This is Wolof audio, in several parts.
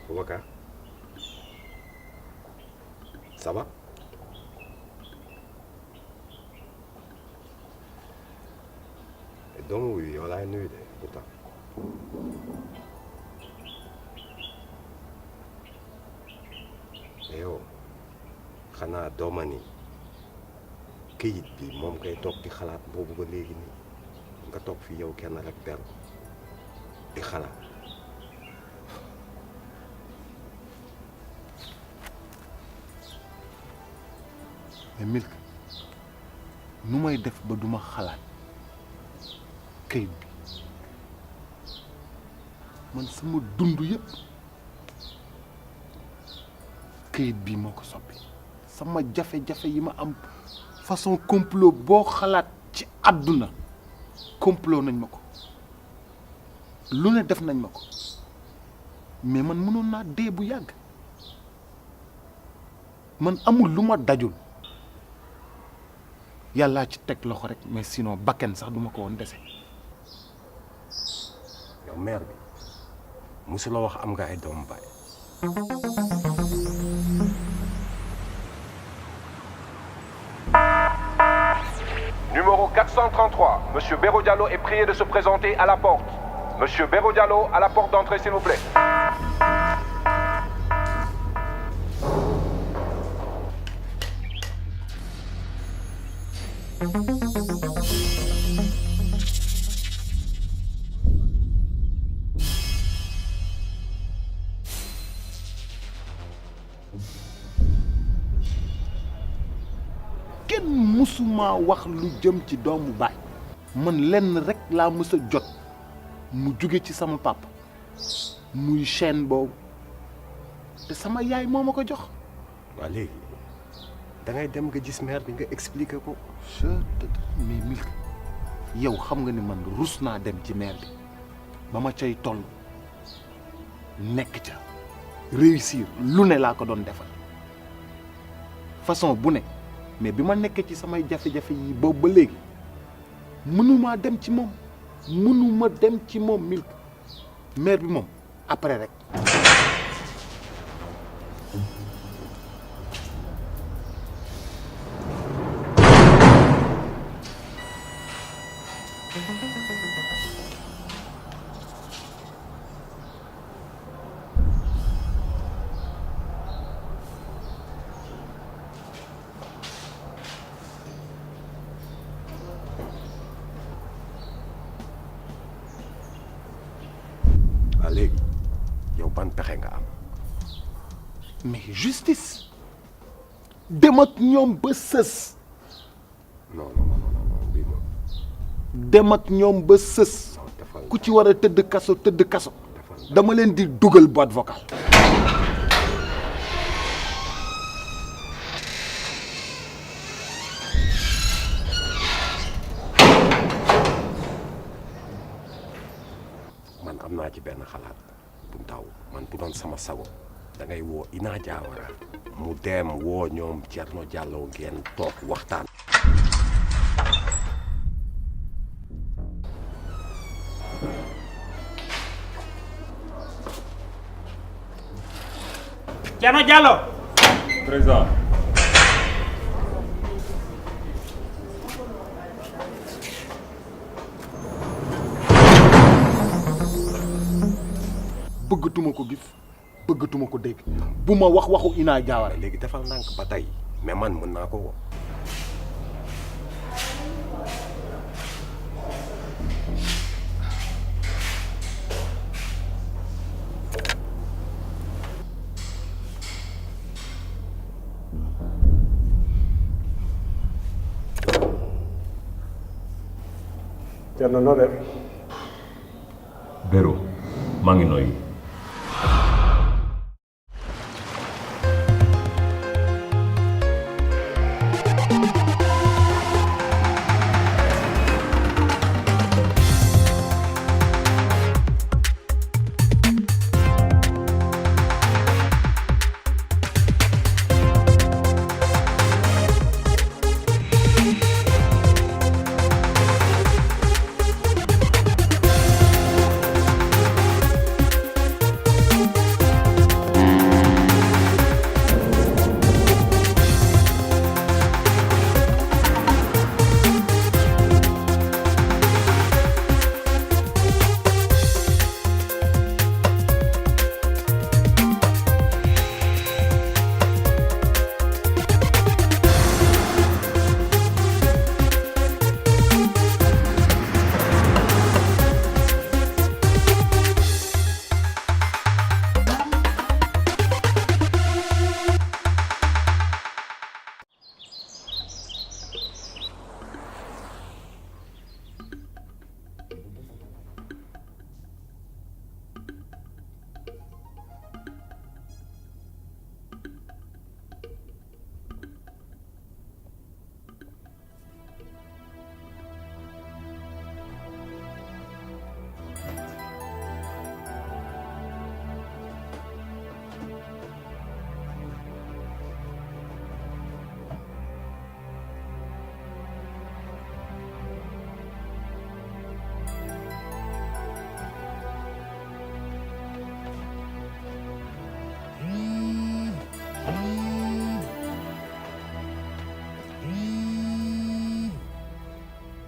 Waka, ça va? Donc oui, on l'a nuit pourtant. Mais yow xanaa dooma ni këyit bi moom ngay toog di xalaat boobu ba léegi nii nga toog fi yow kenn rek benn di xalaat. mais Milk nu may def ba duma xalaat kayit bi man sama dund yëpp kayit bi moo ko soppi sama jafe-jafe yi ma am façon complot boo xalaat ci àdduna complot nañ ma ko lu ne def nañ ma ko mais man mënoon naa dee bu yàgg man amul lu ma dajul yàllaa ci teg loxo rek mais sinon bakken sax duma ko woon dese. yow mère bi musuloo wax am nga ay doomu baay. Numéro 433, Monsieur Béro Diallo est prié de se présenter à la porte. Monsieur Béro Diallo, à la porte d'entrée, s'il vous plaît. kenn musuma wax lu jëm ci doomu baay man lenn rek laa mës a jot mu jóge ci sama papa muy chaîne boobu te sama yaay moo ma ko jox. waa léegi da ngay dem nga gis mère bi nga expliquer ko. mais Milk yow xam nga ni man rus naa dem ci mère bi ba ma cay toll nekk ca réussir lu ne laa ko doon defal façon bu ne mais bi ma nekkee ci samay jafe-jafe yi boobu ba léegi mënuma dem ci moom Milk mère bi moom après rek. léegi yow ban pexe nga am. mais justice dem ak ñoom ba sës. non bii moom. dem ak ñoom ba sës. ku ci war a tëdd kaso dama leen di dugal boîte vocale. man am naa ci benn xalaat bu ndaw man bu doon sama sago da ngay woo Ina Diawara mu dem woo ñoom Thierno Diallo ngeen toog waxtaan. Thierno Diallo. Président. bëggatuma ko gis bëggatuma ko dégg bu ma wax waxu Ina Diawara. léegi defal ndànk ba tey mais man mën naa ko woo. Thierno noo def. Béro maa ngi nooyi.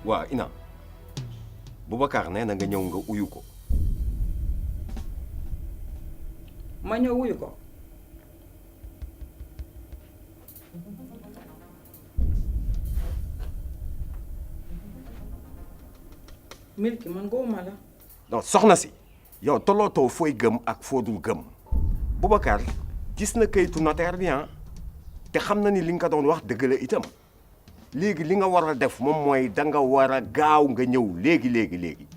waa Ina Boubacar nee na nga ñëw nga uyu ko. ma ñëw wuyu ko. Milki man gowuma la. non soxna si yow tollootoo fooy gëm ak foo dul gëm Boubacar gis na kayitu notaire bi te xam na ni li nga ko doon wax dëgg la itam léegi li nga war a def moom mooy da nga war a gaaw nga ñëw léegi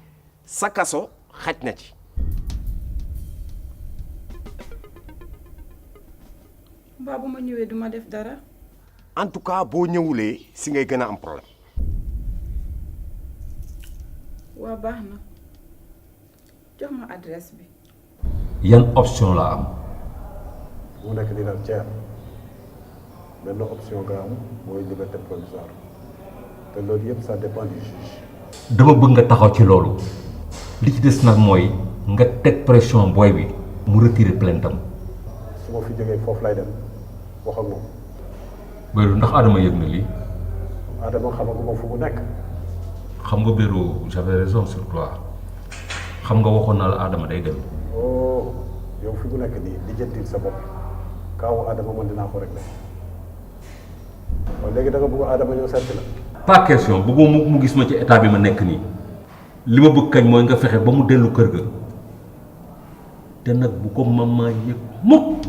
sa kaso xaj na ci. mbaa bu ma ñëwee duma def dara. en tout cas boo ñëwulee si ngay gën a am problème. waa baax na jox ma adresse bi. yan option la am. mu nekk nii daal Thierno benn option nga am mooy liberté provisoire te loolu yëpp ça dépend du juge. dama bëgg nga taxaw ci loolu li ci des nag mooy nga teg pression booy bi mu retirer plainte am. su ma fi jógee foofu lay dem wax ak moom. Béro ndax Adama yëg na lii. Adama xamaguma fu mu nekk. xam nga Béro j'avais raison sur toi xam nga waxoon naa la Adama day dem. oh yow fi mu nekk nii lijjantil sa bopp kaawu Adama man dinaa ko régler waaw léegi da nga bëgg Adama ñëw seet la. pas question bëggoo mu gis ma ci état bi ma nekk nii li ma bëgg kañ mooy nga fexe ba mu dellu kër ga te nag bu ko maman yëg mukk.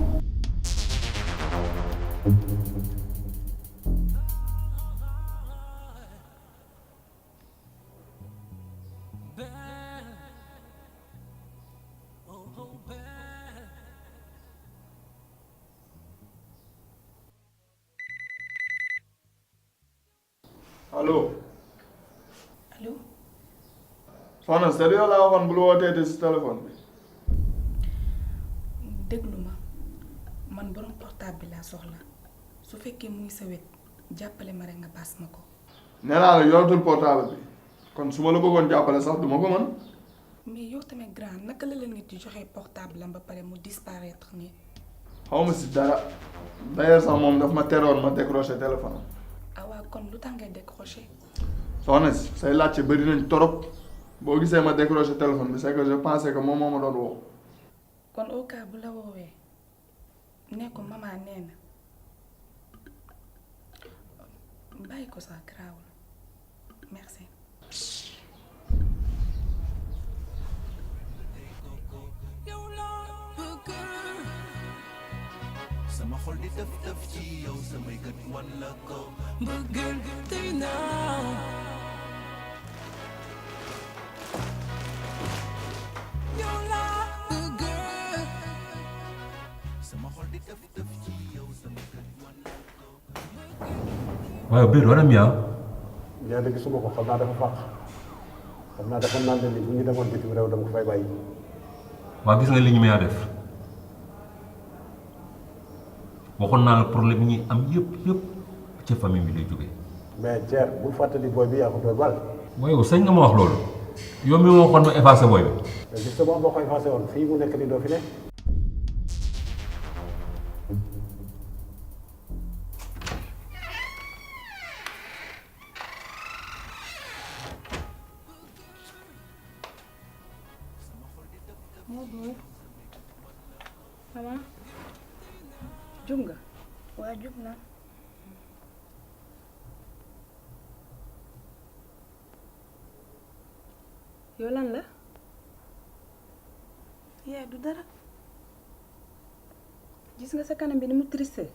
allo. allo. soxna c'est yow laa waxoon bul wootee si téléphone bi. déglu ma man borom portable bi laa soxla su fekkee mu ngi sa wet jàppale ma rek nga paas ma ko. nee naa la yoratul portable bi kon su ma la bëggoon jàppale sax duma ko mën. mais yow tamit grand naka la leen nit di joxe portable am ba pare mu disparaître nii. xaw ma si dara d'ailleurs sax moom daf ma teroon ma décroché téléphone am. ah waa kon lu tax ngay décroché. soxna si say laajte bëri nañ torop boo gisee ma décroché téléphone bi c'est que je pensais que moom moo ma doon woo. kon au cas bu la woowee ne ko maman nee na bàyyi ko sax garaawul merci. sama xol di def def ci yow samay gët wan la ko mbëggeel tey naaw waaye biir wala miyaa. Ndiaye de gisuma ko xam naa dafa fàq xam naa dafa naan ni bu ñu demoon bitim réew dama ko fay bàyyi. waa gis nga li ñu miyaa def waxoon naa la problème yi ñuy am yëpp ca famille bi lay jógee. mais Thier bul fàttali booy bi yaa ko doon bal. mooy yow sañ nga ma wax loolu yow mi ma waxoon ma effacé booy bi. mais justement boo ko effacé woon fii mu nekk nii doo fi ne. maman jug nga. waa jug na. yow lan la. yaay du dara. gis nga sa kanam bi ni mu triste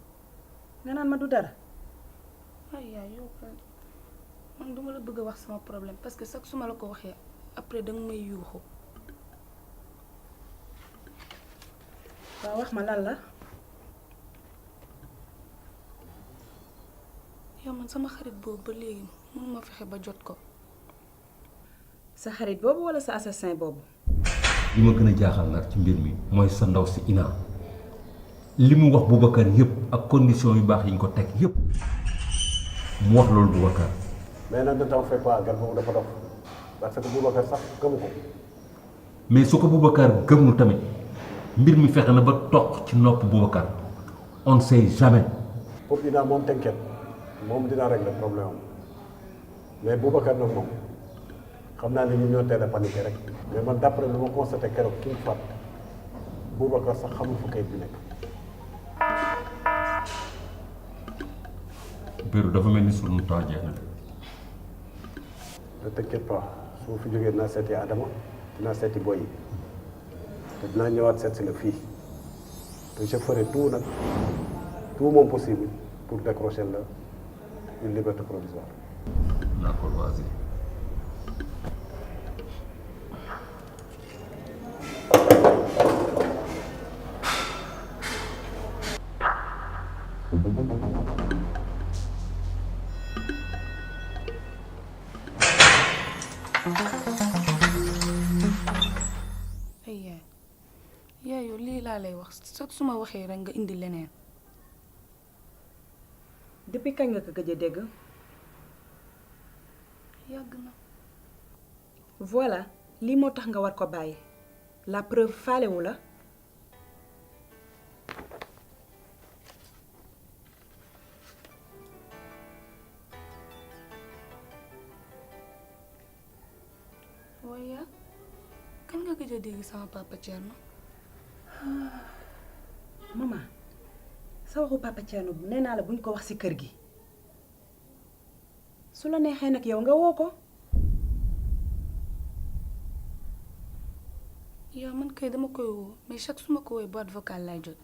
nga naan ma du dara. ay yaay yow kay man duma la bëgg a wax sama problème parce que sax su ma la ko waxee après danga may yuuxu. waaw wax ma lan la. yow man sama xarit boobu ba léegi mënuma fexe ba jot ko. sa xarit boobu walla sa assassin boobu. li ma gën a jaaxal nag ci mbir mi mooy sa ndaw si Ina li mu wax Boubacar yëpp ak condition yu baax yi ñu ko teg yëpp mu wax loolu Boubacar. mais nag ne t'en fais pas gan boobu dafa dof parce que Boubacar sax gëmu ko. mais su ko Boubacar gëmul tamit mbir mi fexe na ba toq ci nopp Boubacar on ne sait jamais. pour Ina moom t'inquiète moom dina régler problème am mais Boubacar nag moom xam naa ne ñu ñoo teel a paniqué rek mais man d'après lu ma constaté keroog ki mu faat Boubacar sax xamul fu kayit bi nekk. Béru dafa mel ni sunu temps jeex na de. ne t'inquiète pas su ma fi jógee dinaa seeti Adama dinaa seeti boy yi te dinaa ñëwaat seet si la fii te je ferai tout nag tout mon possible pour décrocher la une liberté provisoire. D'accord, vas-y. ay yaay yow lii laa lay wax sax su ma waxee rek nga indi leneen. depuis kañ nga ko gëj a dégg. yàgg na. voilà lii moo tax nga war ko bàyyi la preuve faalewu la. waaye kañ nga gëj a dégg sama papa Thierno. maman sa waxu papa Thierno bu nee naa la buñ ko wax ci kër gi su la neexee nag yow nga woo ko. yow man kay dama koy woo mais chaque su ma ko woowee boîte vocale lay jot.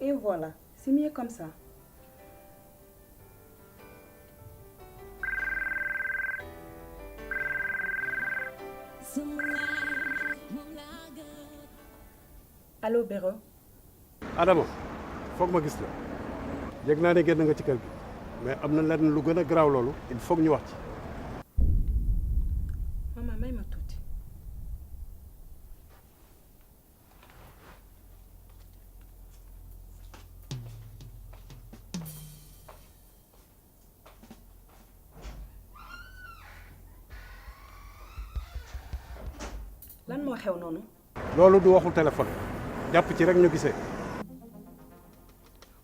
et voilà c'est mieux comme ça. allo Béro. Adama foog ma gis la yëg naa ne génn nga ci kër gi mais am na lenn lu gën a garaaw loolu il faut ñu wax ci. maman may ma tuuti. lan moo xew noonu. loolu du waxu téléphone jàpp ci rek ñu gisee.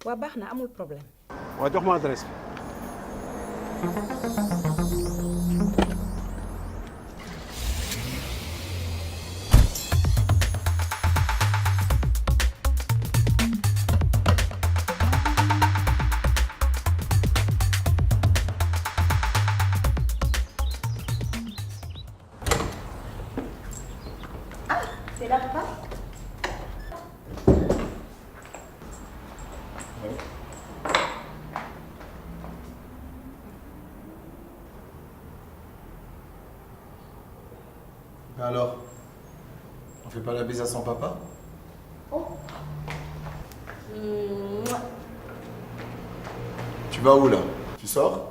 waa baax na amul problème. waa jox ma adresse bi. c'est là papa. Alors, on fait pas la bise à son papa? Tu vas où là? Tu sors?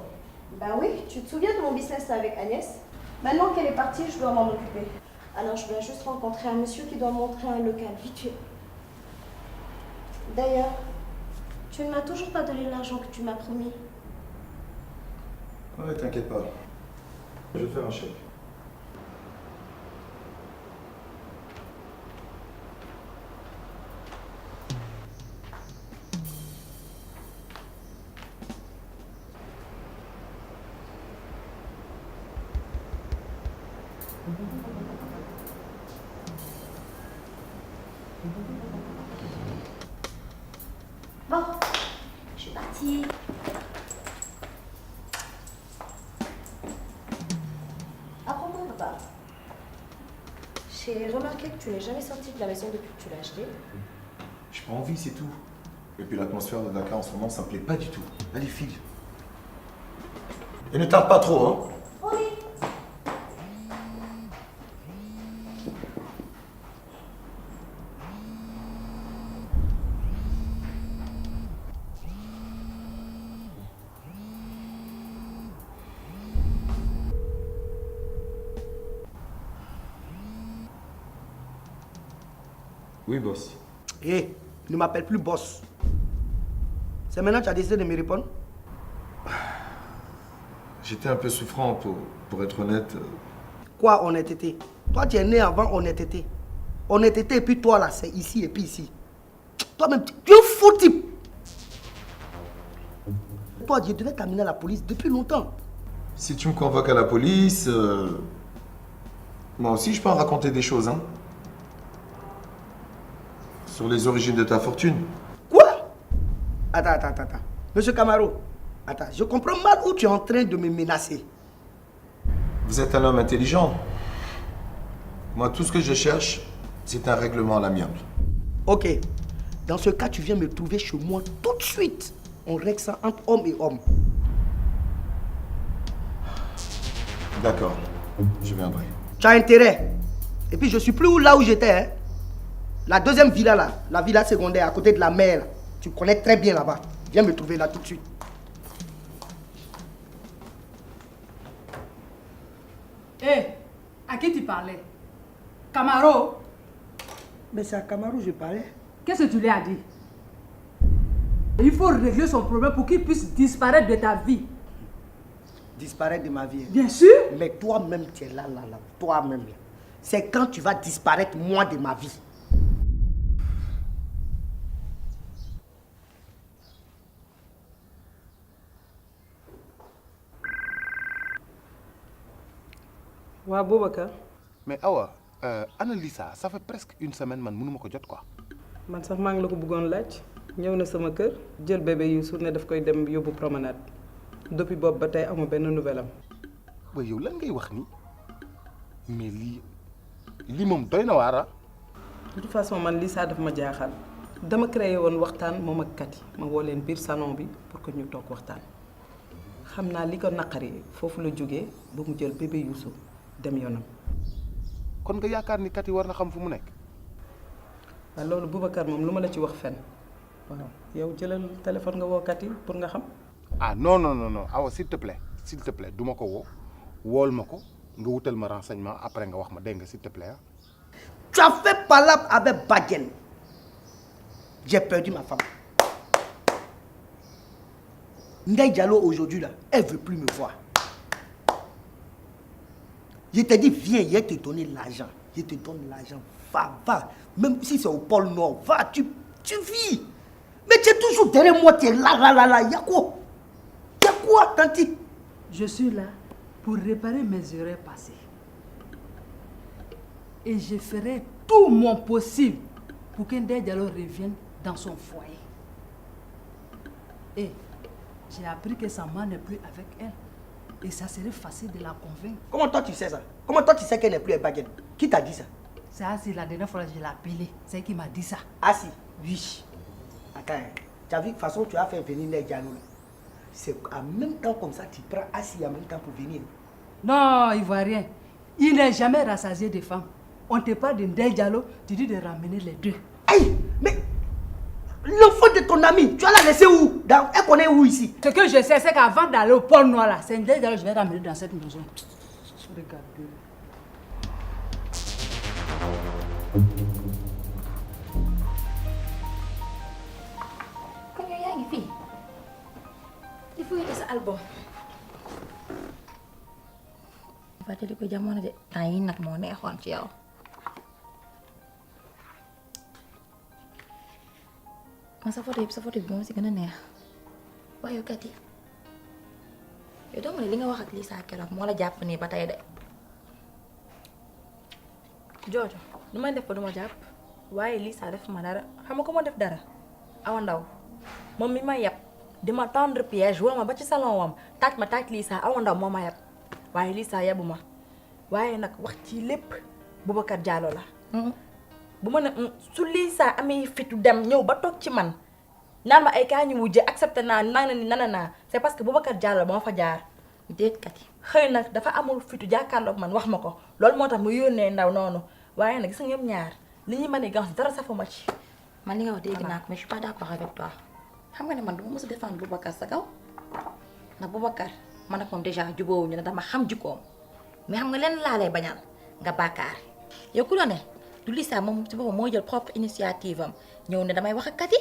Bah oui, tu te souviens de mon business avec Agnès? Maintenant qu'elle est partie, je dois m'en occuper. Alors je viens juste rencontrer un monsieur qui doit montrer un local, vite fait. D'ailleurs, tu ne m'as toujours pas donné l'argent que tu m'as promis. Ouais, t'inquiète pas. Je vais te faire un chèque. Bon, je suis partie. À propos, papa, j'ai remarqué que tu n'es jamais sorti de la maison depuis que tu l'as acheté. J'ai pas envie, c'est tout. Et puis l'atmosphère de Dakar en ce moment, ça me plaît pas du tout. Allez, file. Et ne tarde pas trop, hein. Oui. Oui, boss. Hé, ne m'appelle plus boss. C'est maintenant que tu as décidé de me répondre? J'étais un peu souffrant, pour être honnête. Quoi, honnêteté? Toi, tu es né avant honnêteté. Honnêteté, et puis toi, là, c'est ici et puis ici. Toi-même, tu es un faux type. Toi, je devais t'amener à la police depuis longtemps. Si tu me convoques à la police, moi aussi je peux en raconter des choses, hein. Sur les origines de ta fortune. Quoi? Attends. Monsieur Camaro, attends, je comprends mal où tu es en train de me menacer. Vous êtes un homme intelligent. Moi, tout ce que je cherche, c'est un règlement à l'amiable. Ok. Dans ce cas, tu viens me trouver chez moi tout de suite. On règle ça entre homme et homme. D'accord. Je viendrai. Tu as intérêt. Et puis, je suis plus là où j'étais. Hein. La deuxième villa là, la villa secondaire à côté de la mer. Là. Tu connais très bien là-bas. Viens me trouver là tout de suite. Hé, à qui tu parlais? Camaro? Mais c'est à Camaro que je parlais. Qu'est-ce que tu lui as dit? Il faut régler son problème pour qu'il puisse disparaître de ta vie. Disparaître de ma vie. Bien sûr. Mais toi-même, tu es là. Toi-même. C'est quand tu vas disparaître, moi, de ma vie. waa Boubacar. mais Awa ana Lisa ça fait presque une semaine man mënuma ko jot quoi. man sax maa ngi la ko bëggoon laaj ñëw na sama kër jël bébé Youssou ne daf koy dem yóbbu promenade depuis boobu ba tey amu benn nouvelle am. waaw yow lan ngay wax ni mais lii moom doy na waar. de toute façon man Lisa daf ma jaaxal dama créé woon waxtaan moom ak Kati ma woo leen biir salon bi pour que ñu toog waxtaan xam naa li ko naqari foofu la jógee ba mu jël bébé Youssou dem yoonam. kon nga yaakaar ni Kati war na xam fu mu nekk. waaw loolu Boubacar moom lu ma la ci wax fen waaw yow jëlal téléphone nga woo Kati pour nga xam. ah non Awa s'il te plaît du ma ko woo wool ma ko nga wutal ma renseignement après nga wax ma dégg nga s'il te plaît. Tu as fait palabre avec Badjen. J'ai perdu ma femme. Ndeye Diallo aujourd'hui là, elle veut plus me voir. Je t'ai dit, viens, je vais te donner l'argent. Je te donne l'argent. Va. Même si c'est au pôle Nord, va, tu vis. Mais tu es toujours derrière moi, tu es là. Y'a quoi, tanti? Je suis là pour réparer mes erreurs passées. Et je ferai tout mon possible pour que Ndeye Diallo revienne dans son foyer. Et j'ai appris que sa mère n'est plus avec elle. Et ça serait facile de la convaincre. Comment toi tu sais ça? Comment toi tu sais qu'elle n'est plus à Baguette? Qui t'a dit ça? C'est Asi, la dernière fois que je l'ai appelé. C'est elle qui m'a dit ça. Asi? Oui. Attends, tu as vu de toute façon tu as fait venir Ndeye Diallo. C'est en même temps comme ça tu prends Asi en même temps pour venir. Non, il voit rien. Il n'est jamais rassasié de femmes. On te parle de Ndeye Diallo, tu dis de ramener les deux. Aïe! Mais L'enfant de ton ami, tu vas la laisser où? Elle connaît où ici? Ce que je sais, c'est qu'avant d'aller au pôle noir là, c'est une dès que je vais t'amener dans cette maison. Regardez. Kon yow yaa ngi fii di fuyete sa album. fàttali ko jamono de temps yi nag moo neexoon ci yow. man sa photo bi moom si gën a neex waaye yow kat yi yow doo ma ne li nga wax ak Lisa keroog moo la jàpp nii ba tey de. Jojo nu may def ba duma jàpp waaye Lisa def ma dara xam nga ko ma def dara Awa Ndaw moom mi ma yeb di ma tendre piège woo ma ba ci salon wam taaj ma taaj Lisa Awa Ndaw moo ma yeb waaye Lisa yebu ma waaye nag wax ci lépp Boubacar Diallo la. bu ma ne su Lisa amee fitu dem ñëw ba toog ci man naan ma ay kaa ñu wujje accepté naa naa c'est parce que Boubacar Diallo moo fa jaar. déet kat yi xëy nag dafa amul fitu jàkkaarloog man wax ma ko loolu moo tax mu yónnee ndaw noonu waaye nag gis nga ñoom ñaar li ñuy mën a gàncax dara safuma ci. man li nga wax dégg naa ko mais je suis pas d'accord avec toi xam nga ne man dama mës a défendre Boubacar sa kaw ndax Boubacar man ak moom déjà jubóowuñu ne dama xam jikkoom mais xam nga leen laa lay bañal nga bàkkaar yow ku la ne du Lisa moom ci boppam moo jël propre initiative am ñëw ne damay wax ak kat yi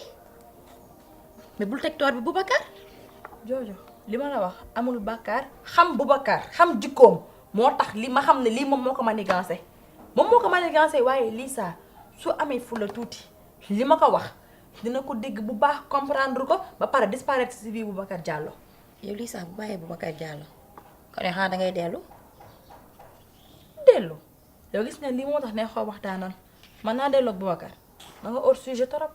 mais bul teg toor bi Boubacar. Jojo li ma la wax amul bàkkaar xam Boubacar xam jikkoom moo tax li ma xam ne lii moom moo ko manigancé moom moo ko manigancé waaye Lisa su amee fulla tuuti li ma ko wax dina ko dégg bu baax comprendre ko ba pare disparaître ci vie Boubacar Diallo. yow Lisa bu bàyyee Boubacar Diallo kon yow xanaa dangay dellu. dellu yow gis nga lii moo tax ne xaw waxtaanal man naa delloo ak Boubacar ma nga hors sujet trop.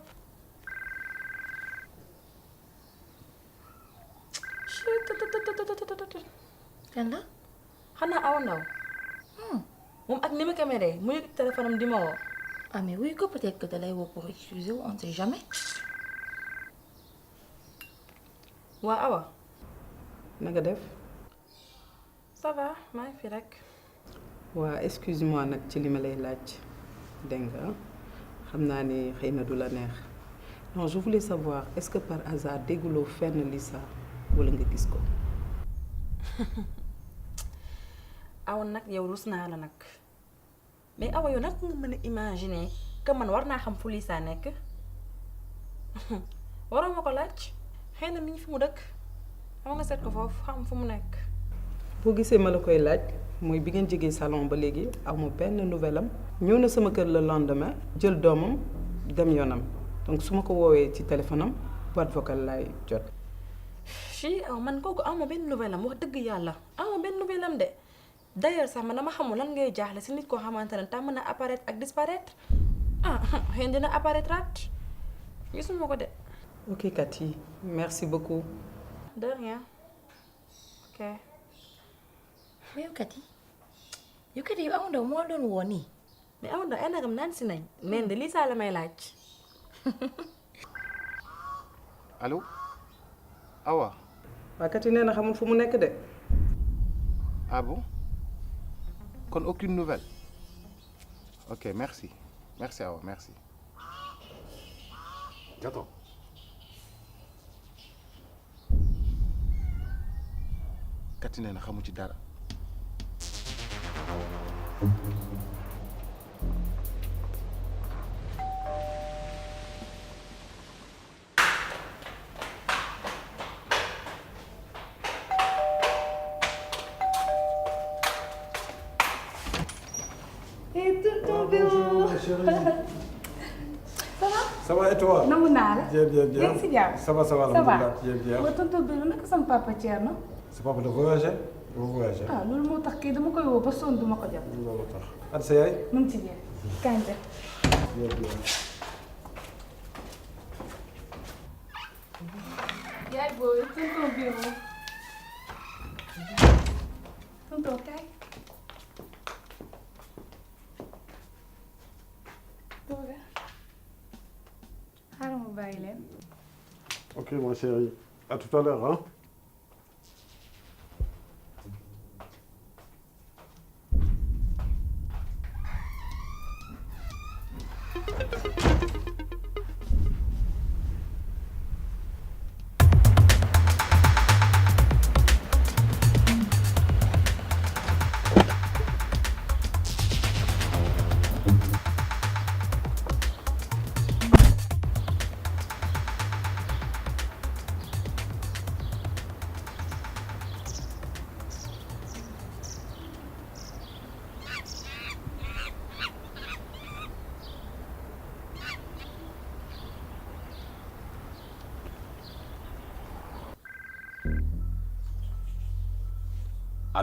kan la xanaa Awa Ndaw moom ak ni ma caméra mu yëg téléphone am di ma woo. ah mais oui ko peut-être que da lay woo pour excuser wu on sait jamais. waa Awa. na nga def. ça va maa ngi fi rek. waa excuse-moi nag ci li ma lay laaj dégg nga xam naa ni xëy na du la neex non je voulais savoir est-ce que par hasard dégguloo fenn Lisa wala nga gis ko. Awa nag yow rus naa la nag mais Awa yow nag nga mën a imaginer que man war naa xam fu Lisa nekk waroo ma ko laaj xëy na mi ngi fi mu dëkk xam nga seet ko foofu xam fu mu nekk. boo gisee ma la koy laaj mooy bi ngeen jógee salon ba léegi amu benn nouvelle am ñëw na sama kër le lendemain jël doomam dem yoonam donc su ma ko woowee ci téléphone am boîte vocale laay jot. fii aw man kooku amoo benn nouvelle am wax dëgg yàlla amoo benn nouvelle am de d'ailleurs sax man dama xamul lan ngay jaaxle si nit koo xamante ne tam mën a apparaître ak disparaître ah xëy na dina apparaître at gisuma ko de. ok Cathy merci beaucoup. de rien ok. mais yow Cathy yow Awa Ndaw moo doon woo nii mais Awa Ndaw ay nagam naan si nañ neen de Lisa la may laaj. allo Awa. waa Cathy nee na xamul fu mu nekk de. ah bon kon aucune nouvelle ok merci Awa merci. J'attends. Cathy nee na xamu ci dara. Et tonton Béro. Ça va? Ça va et toi? Namu naa la. Bien. Yaa ngi si jàmm. Ça va, alhamdulilah. Bien. Wa tonton Béro naka sama papa Thierno? Sa papa dafa voyagé? Ah loolu moo tax kii dama koy woo ba sonn duma ko jot. Loolu tax. At sa yaay? Mu ngi ci biir. Kañ de. Bien. Yaay booy tonton Béro. Tonton kaay. Tooga. Xaaral ma bàyyi leen. Ok, ma chérie. À tout à l'heure, hein?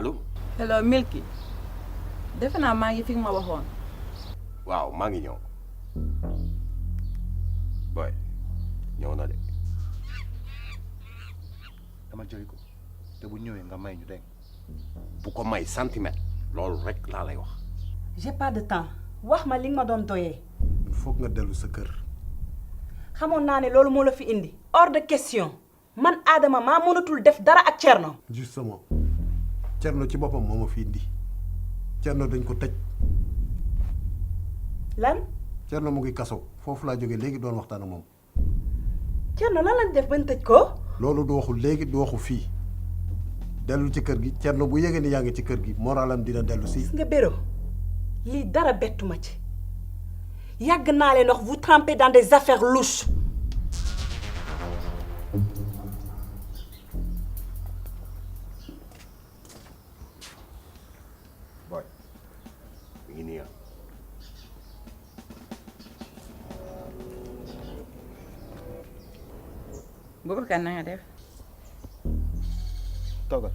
allo. hello Milky defe naa maa ngi fi nga ma waxoon. waaw maa ngi ñëw boy ñëw na de. dama jëli ko te bu ñëwee nga may ñu dégg. bu ko may centimètre loolu rek laa lay wax. j'ai pas de temps wax ma li nga ma doon doyee. il faut nga dellu sa kër. xamoon naa ne loolu moo la fi indi hors de question man Adama maa mënatul def dara ak Thierno. justement Thierno ci boppam moo ma fi indi Thierno dañ ko tëj. lan. Thierno mu ngi kaso foofu laa jógee léegi doon waxtaan ak moom. Thierno lan lañ def bañ tëj ko. loolu du waxu léegi du waxu fii dellu ci kër gi Thierno bu yégee ni yaa ngi ci kër gi moralam dina dellu si. gis nga Béro lii dara bettu ma ci yàgg naa leen wax vous trempez dans des affaires louches. boy mi ngi nii ah. Boubacar na nga def. toogal.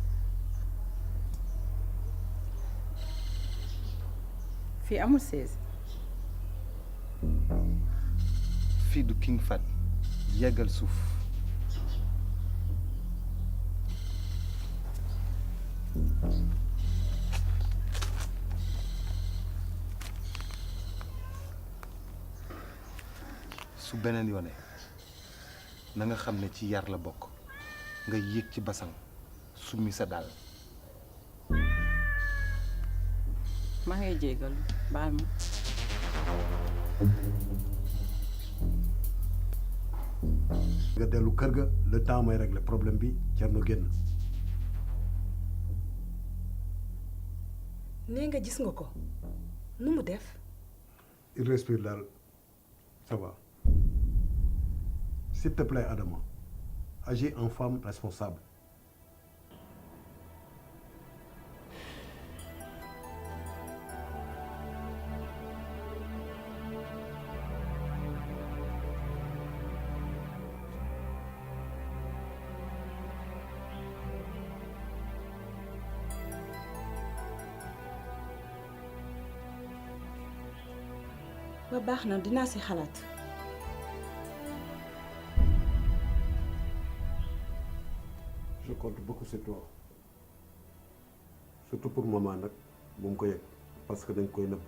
fii amul 16. fii du King Fat yeggal suuf. su beneen yoone na nga xam ne ci yar la bokk nga yéeg ci basang summi sa dàll. maa ngay jégalu baal ma. nga dellu kër ga le temps may régler problème bi Thierno génn. nee nga gis nga ko nu mu def. il respire daal ça va s'il te plaît Adama agis en femme responsable. ba baax na dinaa si xalaat. je compte beaucoup sur toi surtout pour maman nag bu mu ko yëg parce que dañ koy nëbb.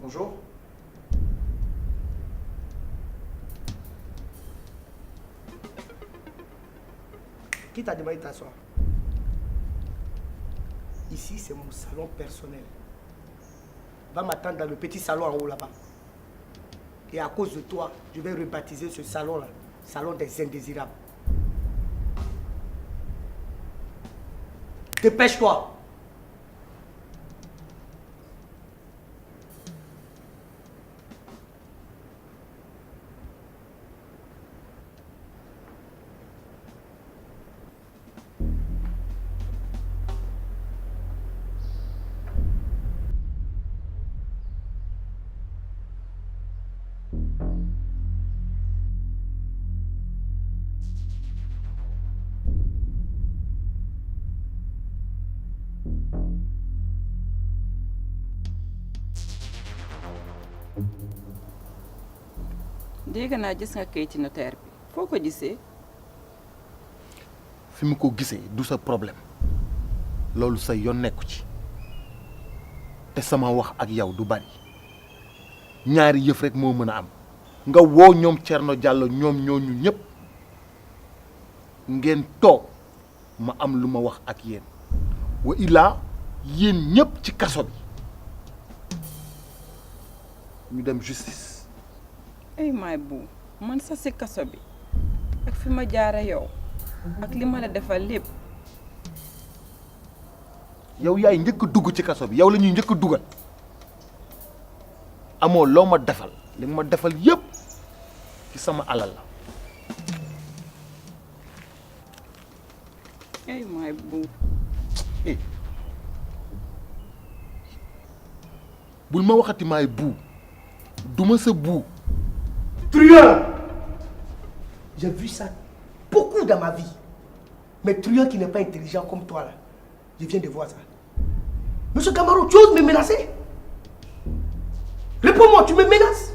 Bonjour. Qui t'a demandé de t'asseoir? Ici, c'est mon salon personnel. Va m'attendre dans le petit salon en haut là-bas. Et à cause de toi, je vais rebaptiser ce salon-là, salon des indésirables. Dépêche-toi! dégg naa gis nga kayiti notaire bi foo ko gisee. fi mu ko gisee du sa problème loolu sa yoon nekku ci te sama wax ak yow du bari ñaari yëf rek moo mën a am nga woo ñoom Thierno Diallo ñoom ñooñu ñëpp ngeen toog ma am lu ma wax ak yéen wa illaa yéen ñëpp ci kaso bi ñu dem justice. ay maay bu man sa si kaso bi ak fi ma jaare yow ak li ma la defal lépp. yow yaay njëkk a dugg ci kaso bi yow la ñuy njëkk a dugal amoo loo ma defal li ma defal yépp ci sama alal la. ay maay bu bul ma waxati maay buu duma sa buu. Truand! J'ai vu ça beaucoup dans ma vie. Mais Truand qui n'est pas intelligent comme toi là, je viens de voir ça. Monsieur Camaro, tu oses me menacer? Réponds-moi, tu me menaces?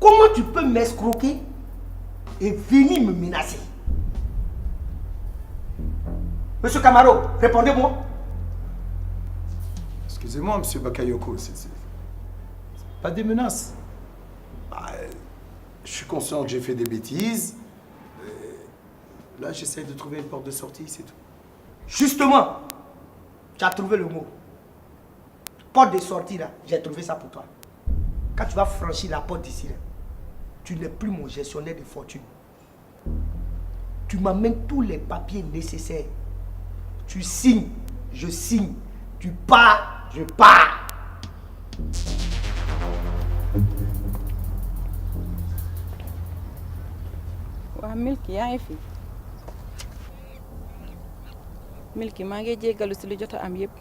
Comment tu peux m'escroquer et venir me menacer? Monsieur Camaro, répondez-moi. Excusez-moi, monsieur Bakayoko, c'est pas des menaces. Je suis conscient que j'ai fait des bêtises. Là, j'essaie de trouver une porte de sortie, c'est tout. Justement, tu as trouvé le mot. Porte de sortie là, j'ai trouvé ça pour toi. Quand tu vas franchir la porte d'ici là, tu n'es plus mon gestionnaire de fortune. Tu m'amènes tous les papiers nécessaires. Tu signes, je signe. Tu pars, je pars. waa Milky yaa ngi fi Milky maa ngi jéggalu si lu jot a am yépp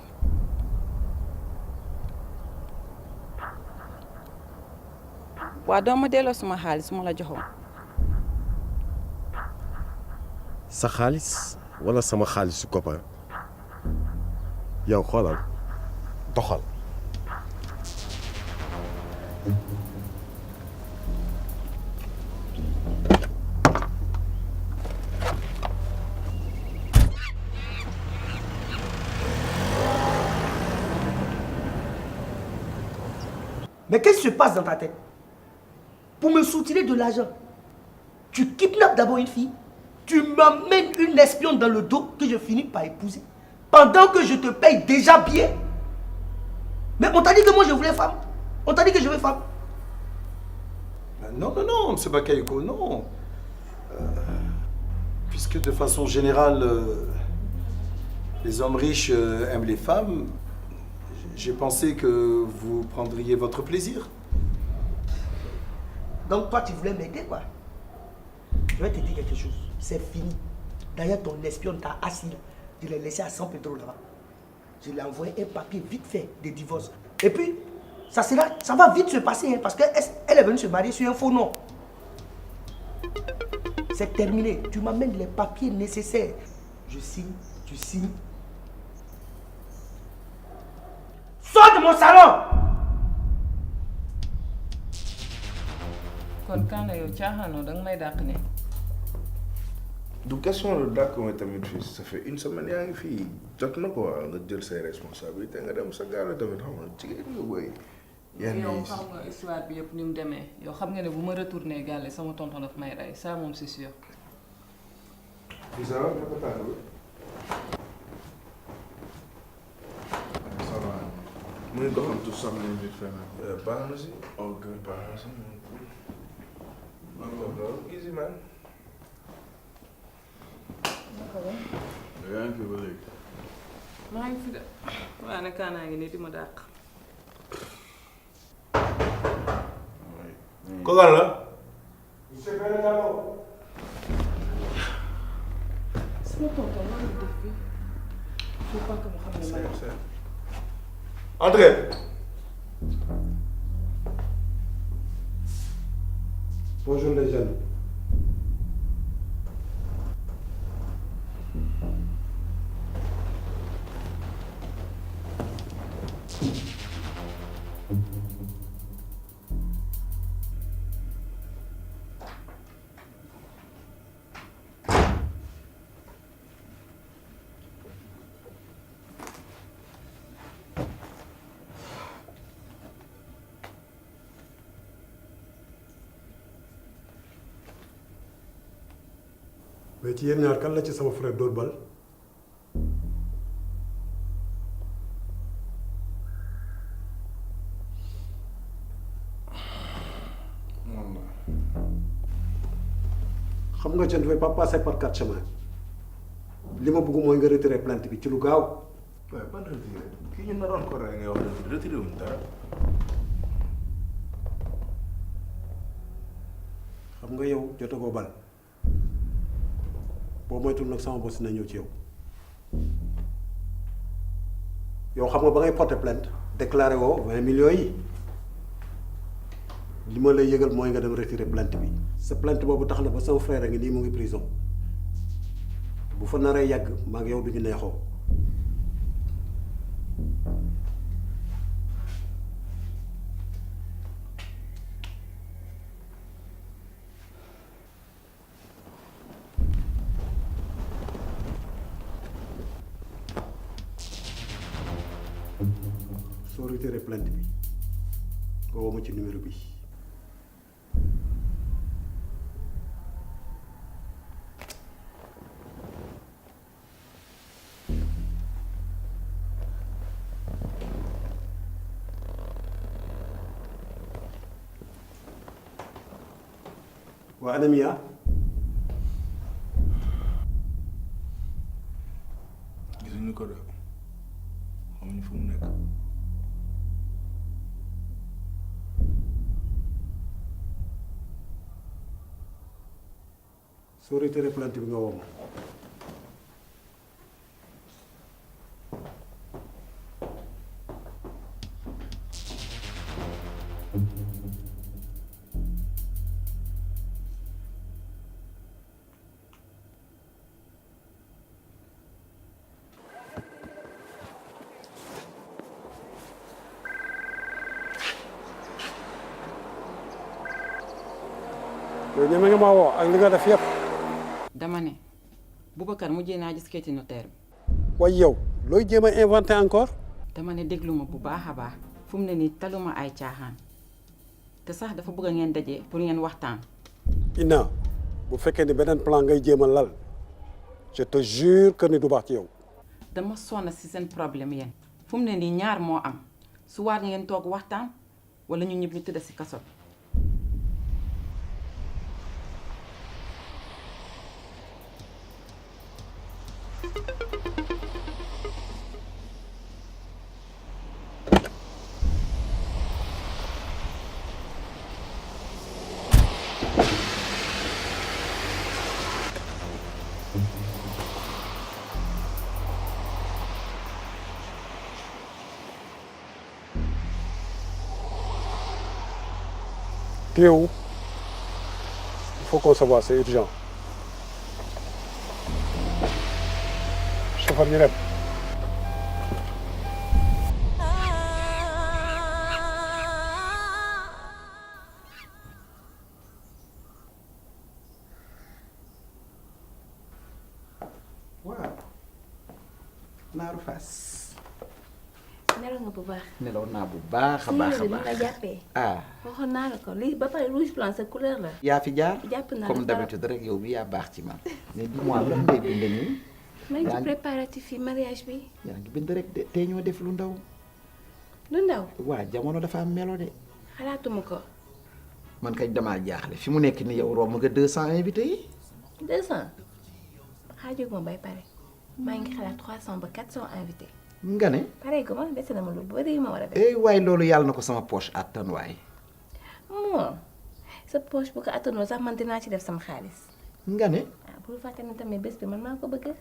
waa doo ma delloo suma xaalis ma la joxoon. sa xaalis wala sama xaalisu copain yow xoolal doxal. Mais qu'est-ce qui se passe dans ta tête? Pour me soutirer de l'argent, tu kidnappes d'abord une fille, tu m'amènes une espionne dans le dos que je finis par épouser, pendant que je te paye déjà bien. Mais on t'a dit que moi je voulais femme. On t'a dit que je veux femme. Non, non, non, monsieur Bakayoko, non. Puisque de façon générale, les hommes riches aiment les femmes, j'ai pensé que vous prendriez votre plaisir. Donc toi tu voulais m'aider quoi? Je vais te dire quelque chose, c'est fini. D'ailleurs ton espionne t'a assis là. Je l'ai laissé à San Pedro là-bas. Je lui ai envoyé un papier vite fait de divorce. Et puis, ça va vite se passer hein, parce qu'elle est venue se marier sur un faux nom. C'est terminé. Tu m'amènes les papiers nécessaires. Je signe, tu signes. Sors de mon salon! kon Kaana yow caaxaanoo danga may dàq ne. du question de dàq ma tamit fii ça fait une semaine yaa ngi fii jot na ko nga jël say responsabilités nga dem sa gaale tamit xam nga jigéen nga booy. yow xam nga histoire bi yëpp ni mu demee yow xam nga ne bu ma retourné gàlle sama tonton daf may rey ça moom c'est sûr. fii ça va naka tàng bi. ça va mu ngi doxantu sax nañ vite fait baax na si. ok baax na si. easy man. yaa ngi fi ba léegi. maa ngi fi de waaye nag Kaana ngi nii di ma dàq. ko lan la. monsieur Béré Diallo. sama tonton lan la def fii. je crois que mu xam ne ma. Entrez. Bonjour les jeunes. mais ci yéen ñaar kan la ci sama frère dóor bal. xam nga je ne vais pas passer par 4 chemins li ma bëgg mooy nga retirer plainte bi ci lu gaaw. waaye ban retiré kii ñu naroon ko rey ngay wax retiré wuñ dara. xam nga yow jotagoo bal boo moytul nag sama bos na ñëw ci yow xam nga ba ngay porter plainte déclaré woo 20 millions yi li ma lay yëgal mooy nga dem retirer plainte bi sa plainte boobu tax na ba sama frère a ngi nii mu ngi prison bu fa naree yàgg maa ngi yow du ñu neexoo. soo retiré plainte bi nga woo ma ci numéro bi. waa Anamia. gisuñu ko de xamuñu fu mu nekk. soo retiré plainte bi nga woo ma. yow ñeme nga maa woo ak li nga def yëpp. dama ne Boubacar mujjee naa gis kayiti notaire bi. waaye yow looy jéem a inventé encore. dama ne déglu ma bu baax a baax fu mu ne nii taluma ay caaxaan te sax dafa bëgg ngeen daje pour ngeen waxtaan. Ina bu fekkee ni beneen plan ngay jéem a lal je te jure que ni du baax ci yow. dama sonn si seen problème yéen fu mu ne nii ñaar moo am su waar ngeen toog waxtaan wala ñu ñëpp ñu tëdd si kaso bi. Tu es où? Il faut qu'on se voit, c'est urgent. Chauffeur ñu dem. waaw naaru fas. nelaw nga bu baax. nelaw naa bu baax a baax a baax nga jàppee. ah waxoon naa la ko lii ba pare rouge blanc sa couleur la. yaa fi jaar jàpp naa comme d'habitude rek yow bi yaa baax ci man. mais dis-moi lan ngay bind nii. maa ngi ci préparatif yi mariage bi. yaa ngi bind rek de tey ñoo def lu ndaw. lu ndaw. waa jamono dafa am melo de. xalaatuma ko. man kañ damaa jaaxle fi mu nekk ni yow romb nga 200 invités yi. 200 xaajoo ma bay pare maa ngi xalaat 300 ba 400 invités. nga ne. pare ko man dese na ma lu bari ma war a def. waaye loolu yàlla na ko sama poche attan waay. moo sa poche bu ko attanoo sax man dinaa ci def sama xaalis. nga ne. bul fàtte ne tamit bés bi man maa ko bëgg.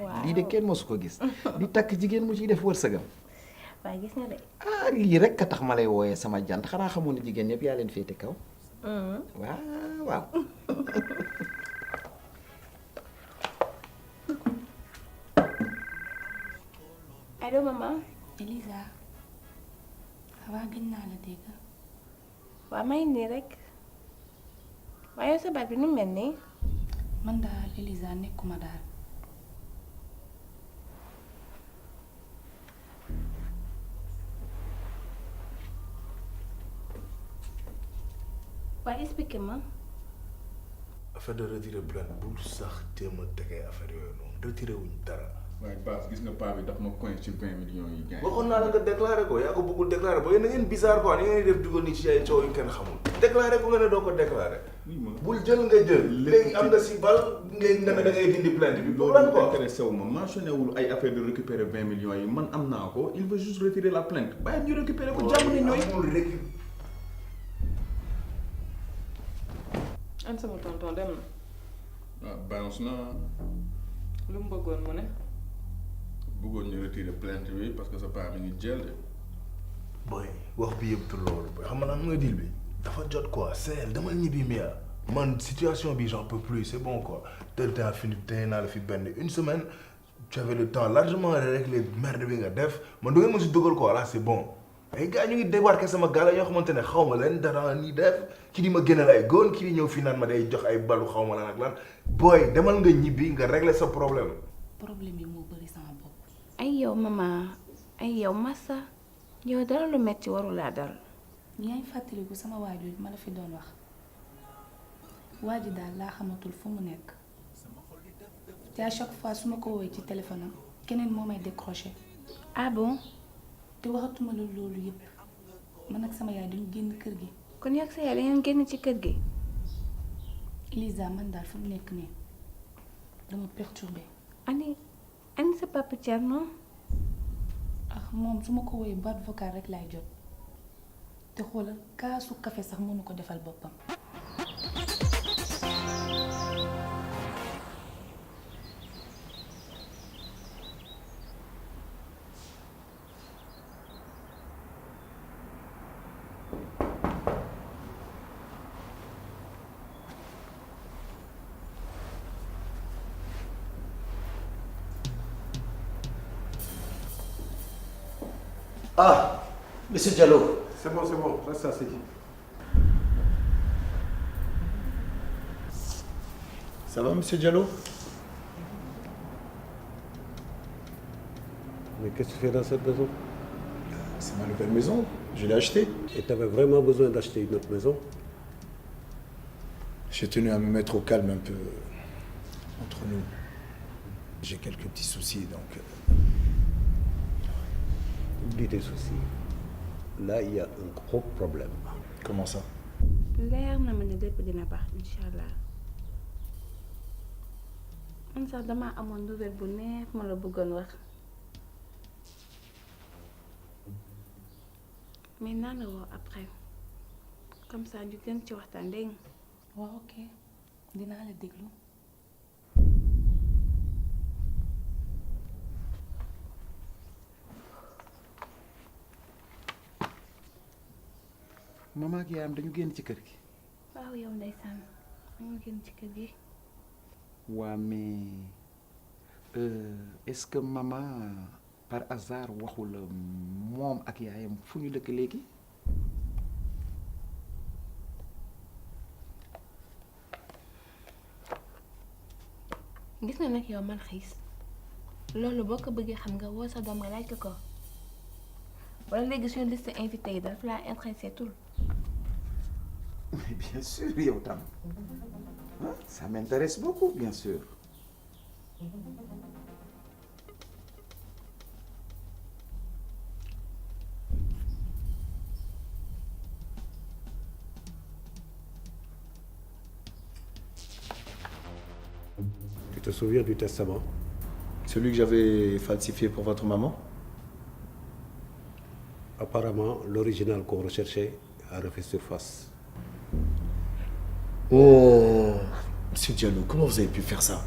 waaw lii de kenn mosu ko gis. di takk jigéen mu ciy def wërsëgam. waaye gis nga de. lii rek a tax ma lay wooyee sama jant xanaa xamoon ne jigéen ñëpp yaa leen féete kaw. waaw. allo maman. Elisa ça va gën naa la dégg. waaw may nii rek waaye sa baat bi nu mel nii. man daal Elisa nekkuma daal. waaye expliqué ma. affaire de retirer plainte bul sax jéem a tegee affaire yooyu noonu retiré wuñ dara. waaye Bass gis nga paa bi daf ma coin ci 20 millions yi gars yi. waxoon naa la nga déclaré ko yaa ko bëggul déclaré ko yéen na ngeen bizarre quoi ni ngeen def dugal ni ci ay coow yu kenn xamul. déclaré ko nga ne doo ko déclaré. bul jël nga jël. léegi am nga si bal ngay nga ne da ngay dindi plainte bi. pour lan quoi intéressé wu ma mentionné wul ay affaire de récupérer 20 millions yi man am naa ko il veut juste retirer la plainte bàyyi ñu récupérer ko jàmm ne ñooy. an sama tonton dem na. waaw balance na. lu mu bëggoon mu ne. bëggoon ñu retirer plainte bi parce que sa paa mi ngi jël de. boy wax bi yëpp loolu boy xam nga lan mooy deal bi dafa jot quoi c'est dama ñibbi Mia man situation bi j'en peux plus c'est bon quoi tel temps fini tey naa la fi benn une semaine tu avais le temps largement de régler merde bi nga def man du ngeen ma si dugal quoi là c'est bon ay gars ñu ngi débarqué sama gars la yoo xamante ne xaw ma leen dara nii def ki di ma génnal ay góor ki di ñëw fii naan ma day jox ay balu xaw ma lan ak lan boy demal nga ñibbi nga régler sa problème. problème yi moo bëri sama bopp. ay yow mama ay yow massa yow dara lu metti warulaa dal. yaa ngi fàttaliku sama waajur ma la fi doon wax waa ji daal laa xamatul fu mu nekk te à chaque fois su ma ko woowee ci téléphone am keneen moo may décroché. ah bon. te waxatuma la loolu yëpp man ak sama yaay dañu génn kër gi. kon yow ak sa yaay da ngeen génn ci kër gi. Elisa man daal fu mu nekk nii dama perturbé. ani sa papa Thierno. ah moom su ma ko woowee boîte vocale rek laay jot te xoolal kaasu café sax mënu ko defal boppam. Ah, monsieur Diallo. C'est bon, reste assis. Ça va, monsieur Diallo? Mais qu'est-ce que tu fais dans cette maison? C'est ma nouvelle maison, je l'ai achetée. Et tu avais vraiment besoin d'acheter une autre maison? J'ai tenu à me mettre au calme un peu entre nous. J'ai quelques petits soucis, donc... Oublie tes soucis. Là, il y a un gros problème. Comment ça? leer na ma ne lépp dina baax incha allah man sax damaa amoon nouvelle bu neex ma la bëggoon wax mais naa la woo après comme ça ñu gën ci waxtaan dégg nga. waaw ok dinaa la déglu. maman ak yaayam dañu génn ci kër gi. waaw yow ndeysaan dañu génn ci kër gi. waa mais est-ce que maman par hasard waxu la moom ak yaayam fu ñu dëkk léegi. gis nga nag yow man xiis loolu boo ko bëggee xam nga woo sa doom nga laaj ko wala léegi suñu liste invité yi daf laa intéressé tout. Mais bien sûr, Yotam. Ça m'intéresse beaucoup, bien sûr. Tu te souviens du testament? Celui que j'avais falsifié pour votre maman? Apparemment, l'original qu'on recherchait a refait surface. Oh, monsieur Diallo, comment vous avez pu faire ça?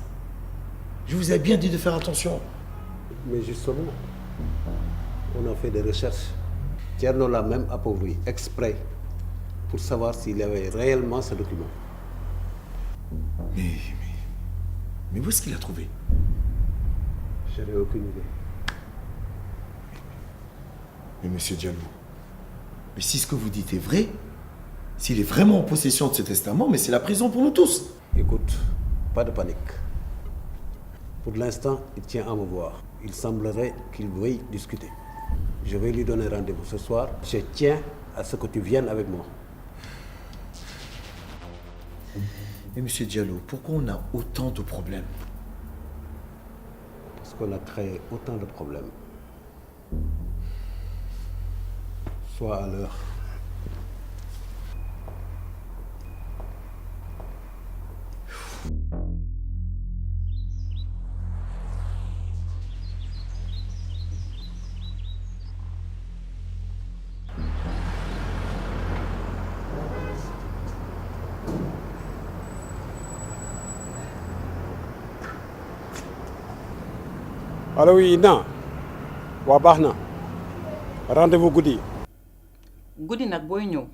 Je vous ai bien dit de faire attention. Mais justement, on a fait des recherches. Thierno l'a même appauvri, exprès, pour savoir s'il avait réellement ce document. Mais où est-ce qu'il l'a trouvé? Je n'ai aucune idée. Mais monsieur Diallo, mais si ce que vous dites est vrai, s'il est vraiment en possession de ce testament, mais c'est la prison pour nous tous. Écoute, pas de panique. Pour l'instant, il tient à me voir. Il semblerait qu'il veuille discuter. Je vais lui donner rendez-vous ce soir. Je tiens à ce que tu viennes avec moi. Mais monsieur Diallo, pourquoi on a autant de problèmes? Parce qu'on a créé autant de problèmes. Sois à l'heure. allo oui Ina waa baax na rendez-vous guddi. guddi nag booy ñëw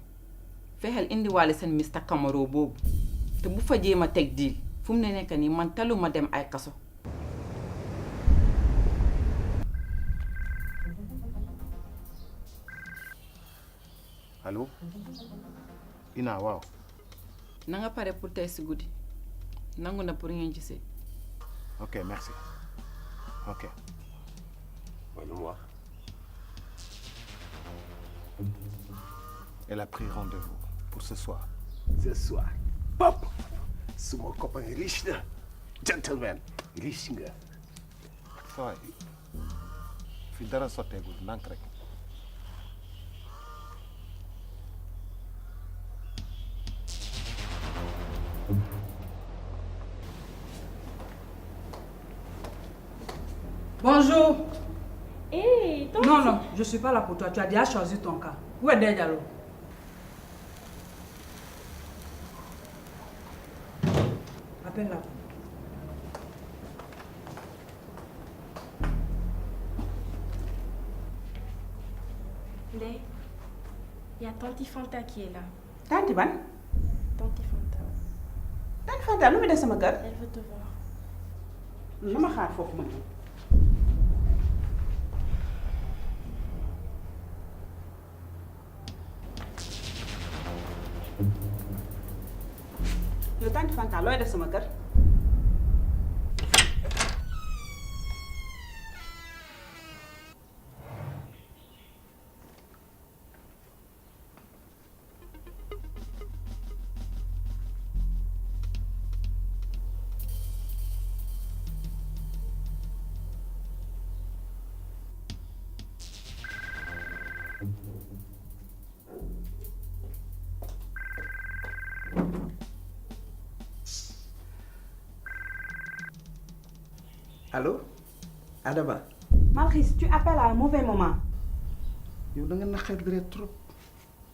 fexeel indiwaale seen Mr Camaro boobu te bu fa jéem a teg diil fu mu ne nekk nii man taluma dem ay kaso. allo Ina waaw. na nga pare pour tey si guddi nangu na pour ngeen gisee. ok merci. Ok. Voilà. Elle a pris rendez-vous pour ce soir. Ce soir. Pop. C'est mon copain riche là. Gentleman. Riche nga. Soy. Fi dara sotteegul ndànk rek. Bonjour. Hey, toi Non, non, je suis pas là pour toi. Tu as déjà choisi ton cas. Où est Diallo? Appelle-la. Ndeye, il y a Tanti Fanta qui est là. Tanti ban? Tanti Fanta. Tanti Fanta lu muy def sama kër? Elle veut te voir. lu ma xaar foofu ma ñëw. yow Tanti Fanta looy def sama kër? Allô Adama. Malchis, tu appelles à un mauvais moment. yow da nga naqar deret trop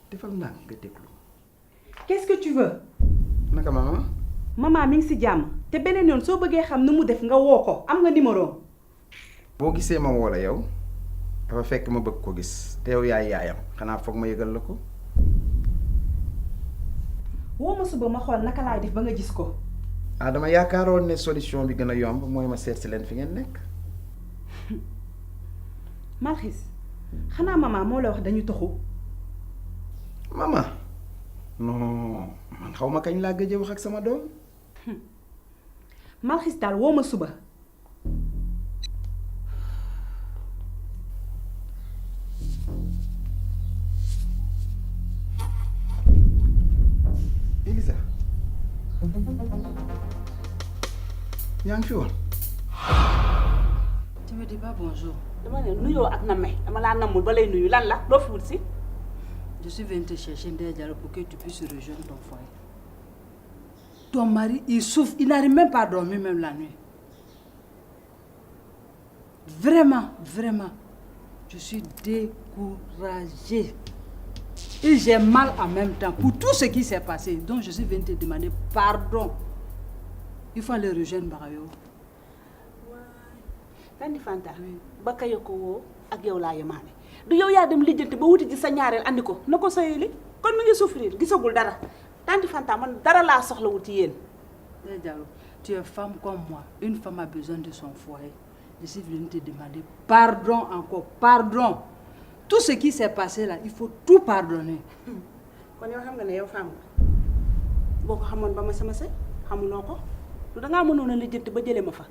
defal naa nga déglu. Qu'est-ce que tu veux? naka maman. maman mi ngi si jàmm te beneen yoon soo bëggee xam nu mu def nga woo ko am nga numéro. boo gisee ma woo la yow dafa fekk ma bëgg ko gis te yow yaay yaayam xanaa foog ma yëgal la ko. woo ma suba ma xool naka laay def ba nga gis ko. Adama yaakaaroon ne solution bi gën a yomb mooy ma seet si leen fi ngeen nekk. Malchis xanaa maman moo la wax dañu toxu. maman non man xaw ma kañ laa gëj a wax ak sama doom. Malchis daal woo ma suba. Elisa yaa ngi fi woon. Tu me dis pas bonjour. dama ne nuyoo ak na may dama laa namul ba lay nuyu lan la doo fi wut si. Je suis venu te chercher Ndeye Diallo pour que tu puisses rejoindre ton foyer. Ton mari, il souffre, il n'arrive même pas à dormir même la nuit. Vraiment, vraiment, je suis découragée. Et j'ai mal en même temps pour tout ce qui s'est passé. Donc je suis venue te demander pardon. Il faut aller rejoindre Barayo. Tanti Fanta ba kay ko woo ak yow laa yemaane du yow yaa dem lijjanti ba wuti ci sa ñaareel andi ko na ko sayeli kon mi ngi souffrir gisagul dara Tanti Fanta man dara laa soxla wuti yéen. Diallo, tu es femme comme moi. Une femme a besoin de son foyer. Je suis venue te demander pardon encore, pardon. Tout ce qui s'est passé là, il faut tout pardonner. kon yow xam nga ne yow femme nga boo ko xamoon ba ma sama sëy xamuloo ko du dangaa mënoon a lijjanti ba jëlee ma fa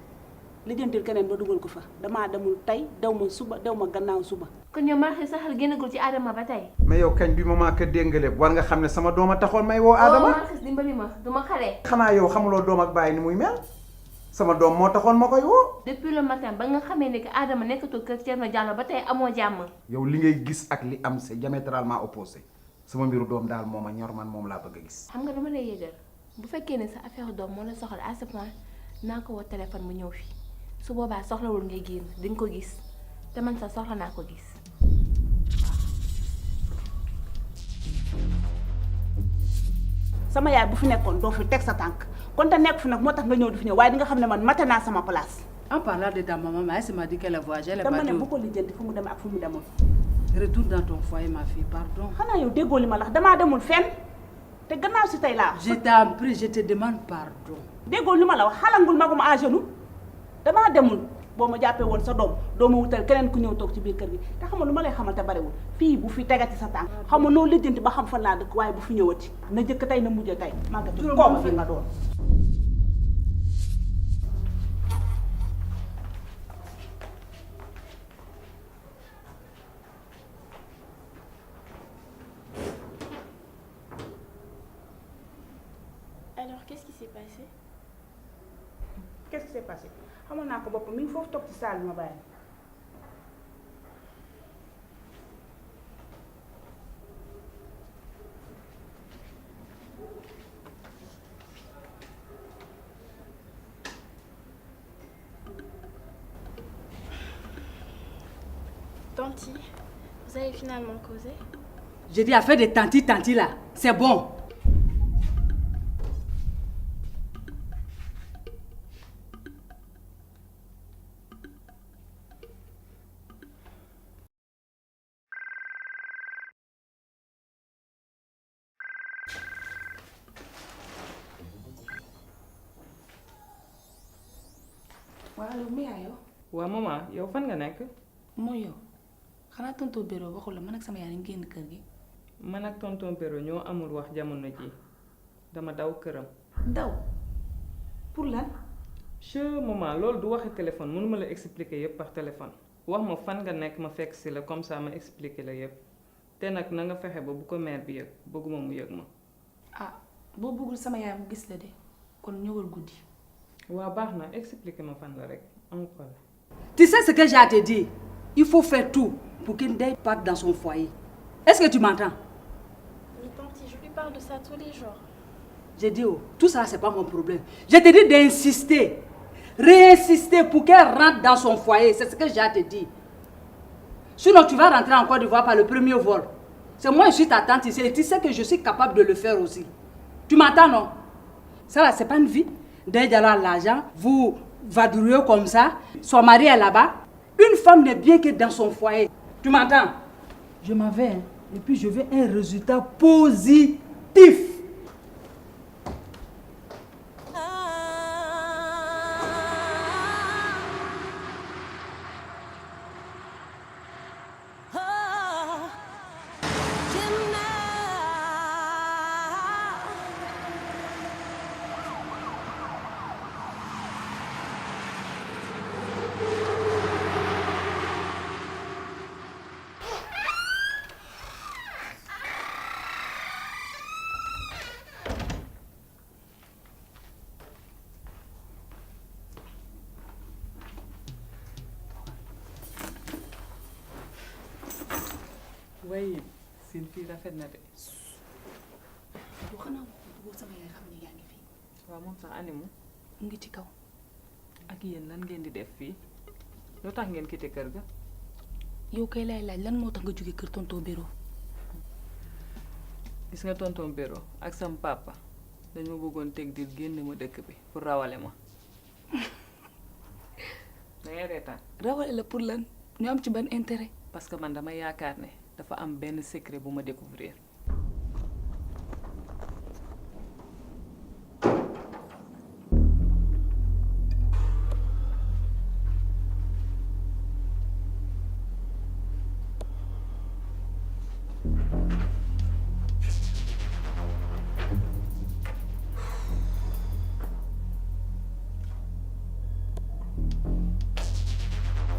lijjantil keneen ba dugal ko fa damaa demul tey dew ma suba dew ma gannaaw suba. kon yow maa xëy sa xel génnagul ci Adama ba tey. mais yow kañ bi maman ka dégg nga lépp war nga xam ne sama doom a taxoon may woo Adama. maa xis dimbali ma du ma xale. xanaa yow xamuloo doom ak bàyyi ni muy mel sama doom moo taxoon ma koy woo. depuis le matin ba nga xamee ne que Adama nekkatul kër Thierno Diallo ba tey amoo jàmm. yow li ngay gis ak li am c'est diamétralement opposé sama mbiru doom daal moom a ñor man moom laa bëgg a gis. xam nga dama lay yëgal bu fekkee ne sa affaire doom moo la soxla à ce point naa ko woo téléphone mu ñëw fii su boobaa soxlawul ngay génn di nga ko gis te man sax soxla naa ko gis. sama yaay bu fi nekkoon doo fi teg sa tànk kon te nekk fi nag moo tax nga ñëw di fi ñëw waaye di nga xam ne man mate naa sama place. En parlant de ta maman, Maïs m'a dit qu'elle a voyagé, elle est dama partie ne où? bu ko lijjanti fu mu dem ak fu mu demul. Retourne dans ton foyer, ma fille, pardon. xanaa yow déggoo li ma la wax damaa demul fenn te gannaaw si tey laa. Je t'en prie, je te demande pardon. déggoo li ma la wax xalangul magum à genoux damaa demul boo ma jàppee woon sa doom doo ma wutal keneen ku ñëw toog ci biir kër gi te xam nga lu ma lay xamal te bariwul fii bu fi tegati sa tànk xam nga noo lijjanti ba xam fan laa dëkk waaye bu fi ñëwati na jëkk tey na mujjee tey màggati kooma fi nga doon. Alors, qu'est-ce qui s'est passé? Qu'est-ce qui s'est passé xamoon naa ko bopp mi ngi foofu toog ci salle bi ma bàyyi. Tanti, vous avez finalement causé? J'ai dit affaire de tanti là, c'est bon. waaw yow mi yaa yow. waa maman yow fan nga nekk. mooy yow xanaa tonton Béro waxul la man ak sama yaay dañu génn kër gi. man ak tonton Béro ñoo amul wax jamono ji dama daw këram. daw pour lan. che maman loolu du waxi téléphone mënuma la expliquer yépp par téléphone wax ma fan nga nekk ma fekk si la comme ça ma expliquer la yépp te nag na nga fexe ba bu ko mère bi yëg bëgguma mu yëg ma. ah boo bëggul sama yaay mu gis la de kon ñëwal guddi. waa baax na expliquer ma fan la rek amul problème. Tu sais ce que j'ai à te dire? Il faut faire tout pour qu'il ne parte dans son foyer. Est-ce que tu m'entends? Mais tanti, je lui parle de ça tous les jours. J'ai dit, oh, tout ça, c'est pas mon problème. Je te dis d'insister, réinsister pour qu'elle rentre dans son foyer. C'est ce que j'ai à te dire. Sinon, tu vas rentrer en Côte d'Ivoire par le premier vol. C'est moi, je suis ta tante ici et tu sais que je suis capable de le faire aussi. Tu m'entends, non? Ça, là, c'est pas une vie. Dès qu'elle a l'argent, vous vadrouillez comme ça. Son mari est là-bas. Une femme n'est bien que dans son foyer. Tu m'entends? Je m'en vais, hein. Et puis je veux un résultat positif. waaye seen fii rafet na de. yow xanaa bëggul sama yaay xam ne yaa ngi fii. waaw moom sax animu mu ngi ci kaw. ak yéen lan ngeen di def fii loo tax ngeen quitté kër ga. yow kay lay laaj lan moo tax nga jóge kër tonton Béro. gis nga tonton Béro ak sam papa dañ ma bëggoon teg di génn ma dëkk bi pour rawale ma. da ngay reetaan. rawale la pour lan ñu am ci ban intérêt. parce que man dama yaakaar ne dafa am benn secret bu ma découvrir.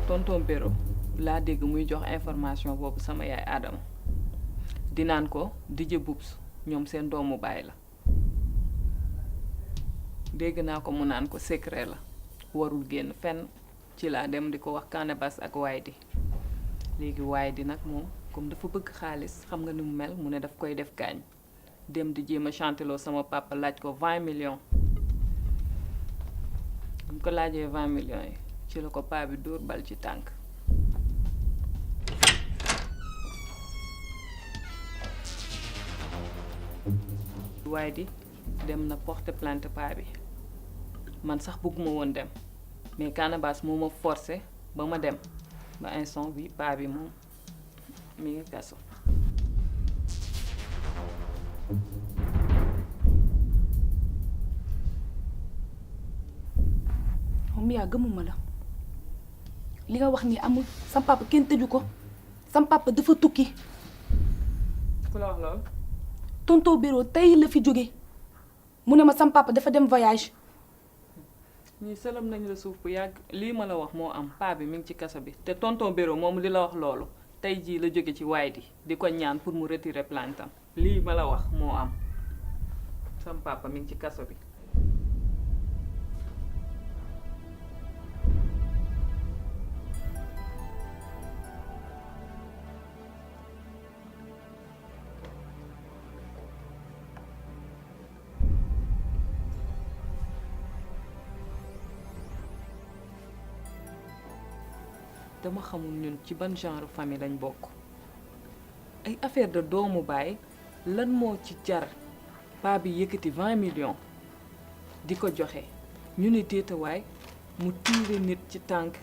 tonton Béro laa dégg muy jox information boobu sama yaay Adama di naan ko DJ Boubs ñoom seen doomu baay la dégg naa ko mu naan ko secret la warul génn fenn ci laa dem di ko wax Canabasse ak Waydi léegi Waydi nag moom comme dafa bëgg xaalis xam nga ni mu mel mu ne daf koy def gaañ dem di jéem a chanteloo sama papa laaj ko 20 millions bu ko laajee 20 millions yi ci la ko paa bi dóor bal ci tànk Waydi dem na porter plainte paa bi man sax bëgguma woon dem mais Canabasse moo ma forcé ba ma dem ba instant bi paa bi moom mi ngi kaso moom yaa gëmuma la li nga wax nii amul sam papa kenn tëju ko sam papa dafa tukki ku la wax lool tonton Béro tey la fi jóge mu ne ma sam papa dafa dem voyage ñii sëlam nañ la suuf bu yàgg lii ma la wax moo am paa bi mi ngi ci kaso bi te tonton Béro moom li la wax loolu tey jii la jóge ci Waydi di ko ñaan pour mu retirer plainte am lii ma la wax moo am sam papa mi ngi ci kaso bi dama xamul ñun ci ban genre famille lañ bokk ay affaire de doomu baay lan moo ci jar paa bi yëkkati 20 millions di ko joxe ñu ne déetawaay mu tiire nit ci tànk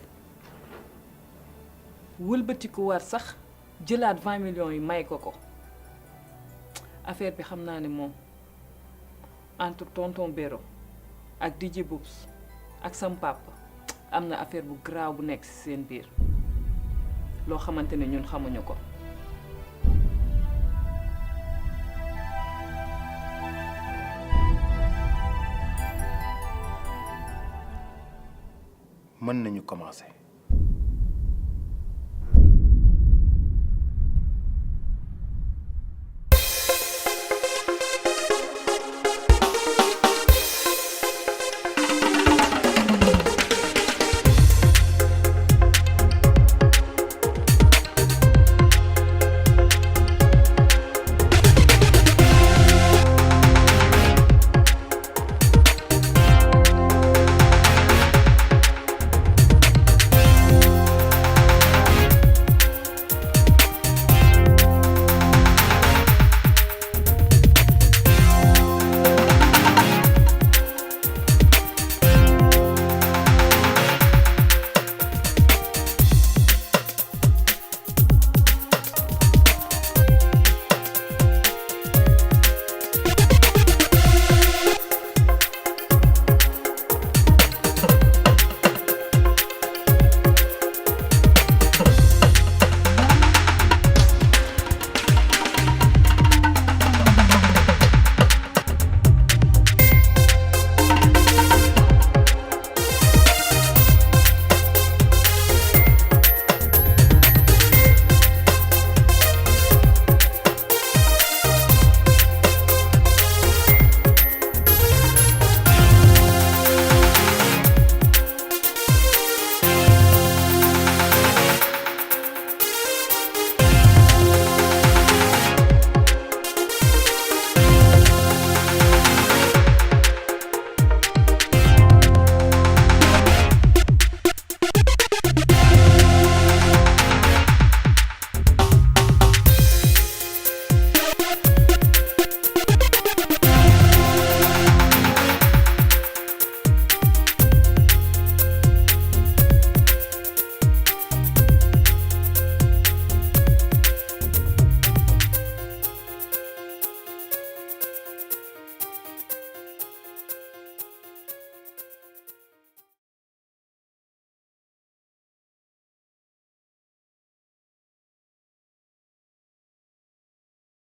wëlbati ko war sax jëlaat 20 millions yi may ko ko affaire bi xam naa ne moom entre tonton Béro ak DJ Boubs ak sam papa am na affaire bu graaw bu nekk ci seen biir loo xamante ne ñun xamuñu ko mën nañu commencer